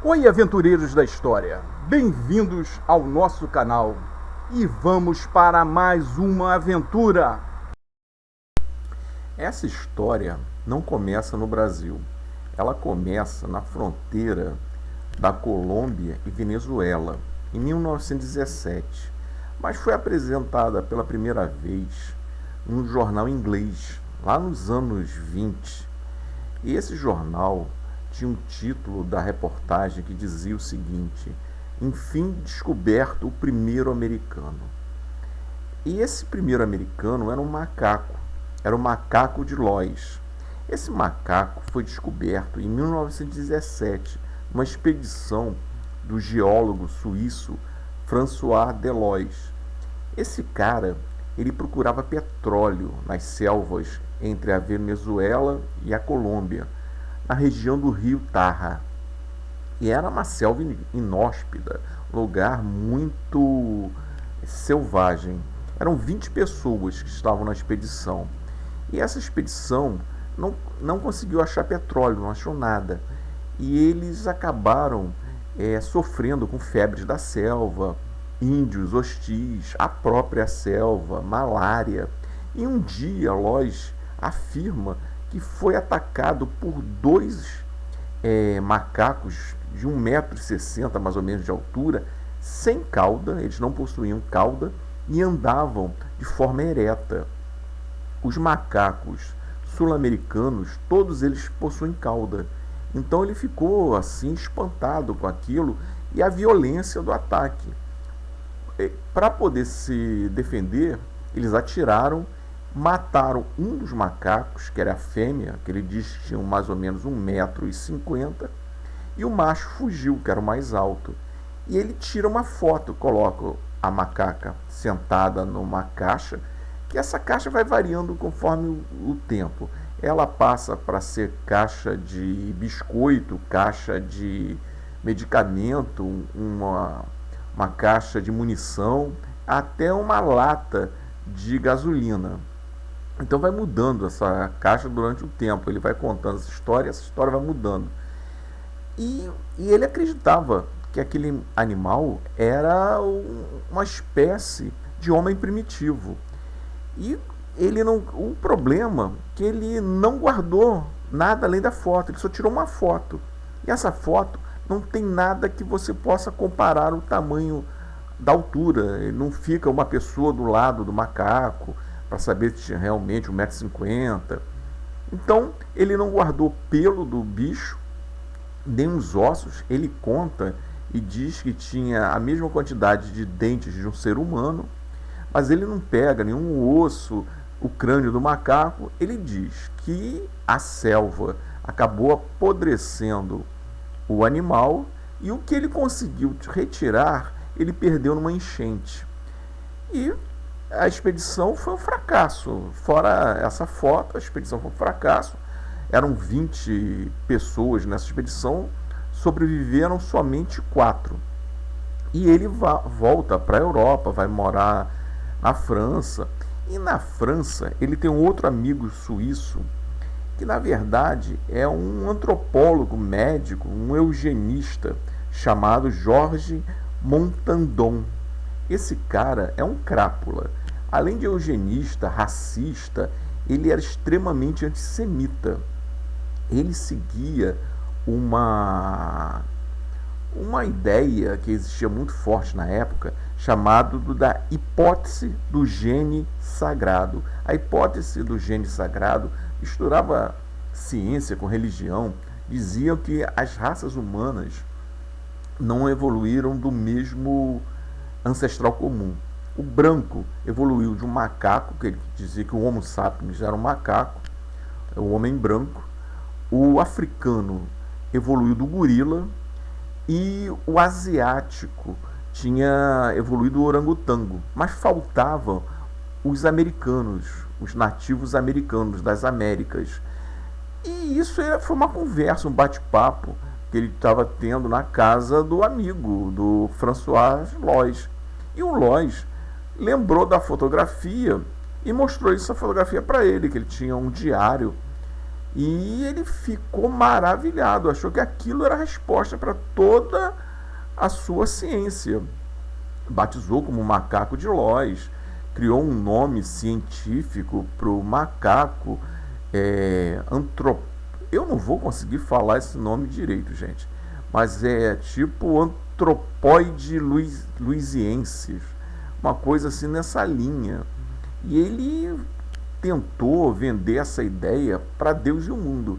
Oi, aventureiros da história! Bem-vindos ao nosso canal e vamos para mais uma aventura! Essa história não começa no Brasil. Ela começa na fronteira da Colômbia e Venezuela, em 1917, mas foi apresentada pela primeira vez num jornal inglês, lá nos anos 20. E esse jornal tinha um título da reportagem que dizia o seguinte: enfim descoberto o primeiro americano. E esse primeiro americano era o macaco de Lois. Esse macaco foi descoberto em 1917, numa expedição do geólogo suíço François Delois. Esse cara, ele procurava petróleo nas selvas entre a Venezuela e a Colômbia, na região do rio Tarra. E era uma selva inóspita, lugar muito selvagem. Eram 20 pessoas que estavam na expedição. E essa expedição não conseguiu achar petróleo, não achou nada. E eles acabaram sofrendo com febres da selva, índios hostis, a própria selva, malária. E um dia Lois afirma que foi atacado por dois macacos de 1,60 m mais ou menos de altura, sem cauda, eles não possuíam cauda e andavam de forma ereta. Os macacos sul-americanos, todos eles possuem cauda. Então ele ficou assim espantado com aquilo e a violência do ataque. Para poder se defender, eles atiraram, mataram um dos macacos, que era a fêmea, que ele diz que tinha mais ou menos 1,50 m, e o macho fugiu, que era o mais alto. E ele tira uma foto, coloca a macaca sentada numa caixa, que essa caixa vai variando conforme o tempo. Ela passa para ser caixa de biscoito, caixa de medicamento, uma caixa de munição, até uma lata de gasolina. Então vai mudando essa caixa durante o tempo. Ele vai contando essa história vai mudando. E ele acreditava que aquele animal era uma espécie de homem primitivo. E o problema é que ele não guardou nada além da foto, ele só tirou uma foto. E essa foto não tem nada que você possa comparar o tamanho da altura. Ele não fica uma pessoa do lado do macaco para saber se tinha realmente 1,50 m. Então ele não guardou pelo do bicho, nem os ossos. Ele conta e diz que tinha a mesma quantidade de dentes de um ser humano, mas ele não pega nenhum osso, o crânio do macaco. Ele diz que a selva acabou apodrecendo o animal e o que ele conseguiu retirar, ele perdeu numa enchente. E a expedição foi um fracasso. Fora essa foto, a expedição foi um fracasso. Eram 20 pessoas nessa expedição, sobreviveram somente 4. E ele volta para a Europa, vai morar na França. E na França ele tem um outro amigo suíço, que na verdade é um antropólogo médico, um eugenista, chamado Georges Montandon. Esse cara é um crápula. Além de eugenista, racista, ele era extremamente antissemita. Ele seguia uma ideia que existia muito forte na época, chamado da hipótese do gene sagrado. A hipótese do gene sagrado misturava ciência com religião. Diziam que as raças humanas não evoluíram do mesmo ancestral comum. O branco evoluiu de um macaco, que ele dizia que o Homo sapiens era um macaco, o homem branco. O africano evoluiu do gorila e o asiático tinha evoluído do orangotango. Mas faltavam os americanos, os nativos americanos das Américas. E isso foi uma conversa, um bate-papo que ele estava tendo na casa do amigo, do François Lois. E o Lois lembrou da fotografia e mostrou essa fotografia para ele, que ele tinha um diário E ele ficou maravilhado, achou que aquilo era a resposta para toda a sua ciência. Batizou como macaco de Lois, criou um nome científico para o macaco, eu não vou conseguir falar esse nome direito, gente, mas é tipo Anthropoide luisiensis, uma coisa assim nessa linha. E ele tentou vender essa ideia para Deus e o mundo.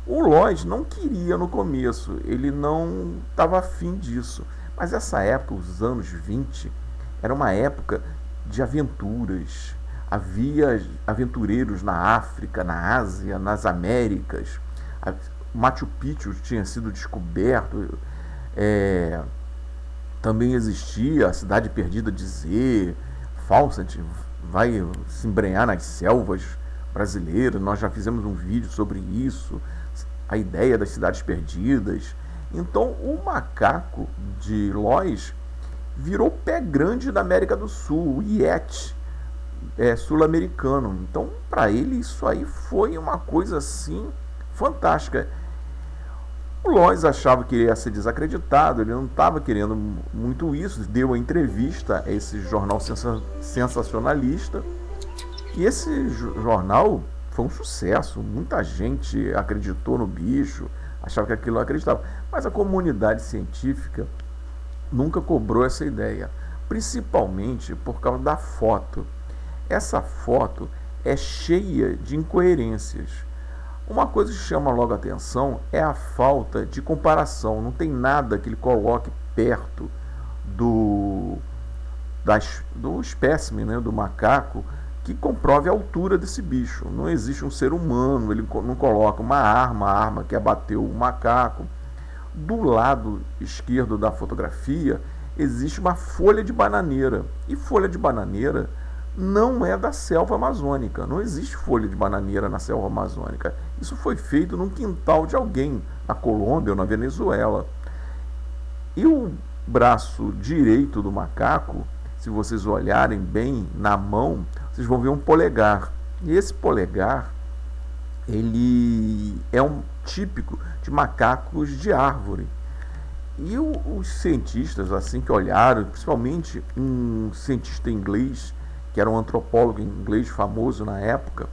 O Lois não queria no começo, ele não estava afim disso. Mas essa época, os anos 20, era uma época de aventuras. Havia aventureiros na África, na Ásia, nas Américas. Machu Picchu tinha sido descoberto. Também existia a Cidade Perdida de Z. Fawcett vai se embrenhar nas selvas brasileiras. Nós já fizemos um vídeo sobre isso. A ideia das cidades perdidas. Então o macaco de Lois virou pé grande da América do Sul, o Yeti sul-americano. Então para ele isso aí foi uma coisa assim fantástica. O Lois achava que ia ser desacreditado, ele não estava querendo muito isso, deu a entrevista a esse jornal sensacionalista, e esse jornal foi um sucesso, muita gente acreditou no bicho, achava que aquilo não acreditava, mas a comunidade científica nunca cobrou essa ideia, principalmente por causa da foto. Essa foto é cheia de incoerências. Uma coisa que chama logo a atenção é a falta de comparação. Não tem nada que ele coloque perto do espécime, né, do macaco, que comprove a altura desse bicho. Não existe um ser humano, ele não coloca uma arma que abateu o macaco. Do lado esquerdo da fotografia existe uma folha de bananeira. E folha de bananeira não é da selva amazônica. Não existe folha de bananeira na selva amazônica. Isso foi feito num quintal de alguém, na Colômbia ou na Venezuela. E o braço direito do macaco, se vocês olharem bem na mão, vocês vão ver um polegar. E esse polegar, ele é um típico de macacos de árvore. E os cientistas, assim que olharam, principalmente um cientista inglês, que era um antropólogo inglês famoso na época,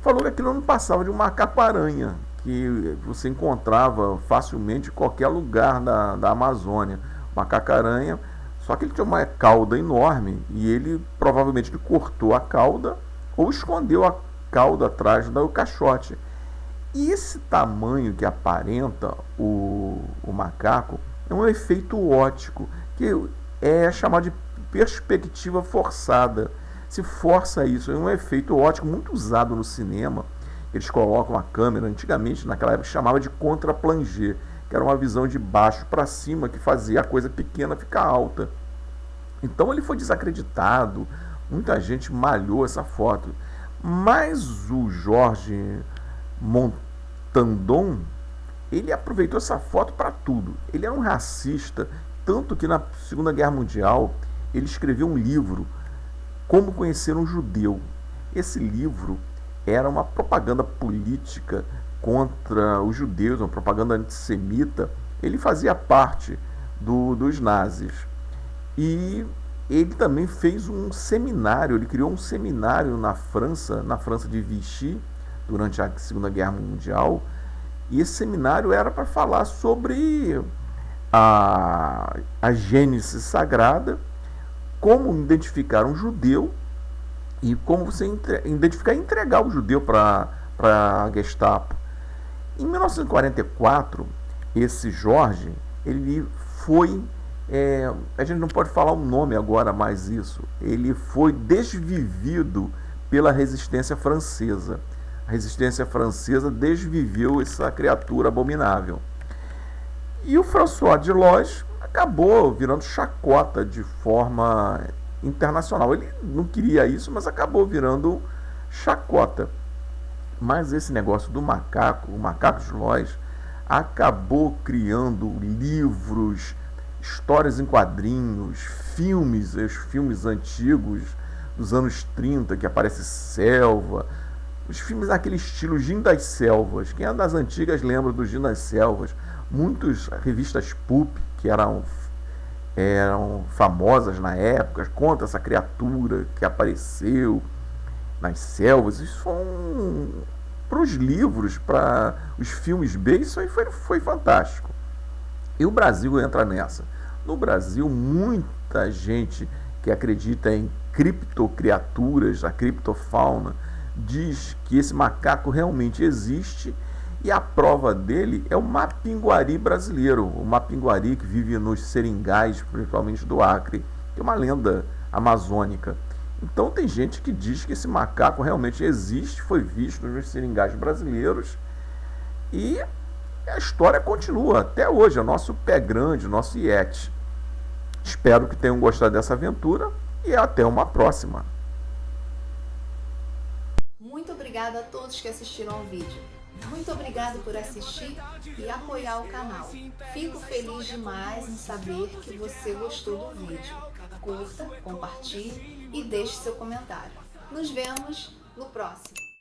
falou que aquilo não passava de um macaco-aranha, que você encontrava facilmente em qualquer lugar da Amazônia. Macaco-aranha, só que ele tinha uma cauda enorme, e ele provavelmente cortou a cauda ou escondeu a cauda atrás do caixote. E esse tamanho que aparenta o macaco é um efeito óptico, que é chamado de perspectiva forçada. Se força isso, é um efeito óptico muito usado no cinema. Eles colocam a câmera, antigamente naquela época chamava de contra-plongé, que era uma visão de baixo para cima que fazia a coisa pequena ficar alta. Então ele foi desacreditado, muita gente malhou essa foto, mas o Jorge Montandon, ele aproveitou essa foto para tudo. Ele era um racista, tanto que na Segunda Guerra Mundial ele escreveu um livro, Como Conhecer um Judeu. Esse livro era uma propaganda política contra os judeus, uma propaganda antissemita. Ele fazia parte dos nazis. E ele também fez um seminário, ele criou um seminário na França de Vichy, durante a Segunda Guerra Mundial. E esse seminário era para falar sobre a Gênese Sagrada, como identificar um judeu e como você identificar e entregar o judeu para a Gestapo. Em 1944, esse Jorge, ele foi, a gente não pode falar o nome agora mais isso, ele foi desvivido pela resistência francesa. A resistência francesa desviveu essa criatura abominável. E o François de Lois acabou virando chacota de forma internacional. Ele não queria isso, mas acabou virando chacota. Mas esse negócio do macaco, o macaco de Lois, acabou criando livros, histórias em quadrinhos, filmes, os filmes antigos dos anos 30, que aparece selva, Os filmes daquele estilo Jim das Selvas. Quem é das antigas lembra do Jim das Selvas. Muitas revistas pulp que eram famosas na época, conta essa criatura que apareceu nas selvas. Isso para os livros, para os filmes B, isso aí foi fantástico. E o Brasil entra nessa. No Brasil, muita gente que acredita em criptocriaturas, a criptofauna, diz que esse macaco realmente existe, e a prova dele é o mapinguari brasileiro, o mapinguari que vive nos seringais, principalmente do Acre, que é uma lenda amazônica. Então tem gente que diz que esse macaco realmente existe, foi visto nos seringais brasileiros, e a história continua até hoje, é o nosso pé grande, o nosso Yeti. Espero que tenham gostado dessa aventura e até uma próxima. Muito obrigada a todos que assistiram ao vídeo. Muito obrigado por assistir e apoiar o canal. Fico feliz demais em saber que você gostou do vídeo. Curta, compartilhe e deixe seu comentário. Nos vemos no próximo.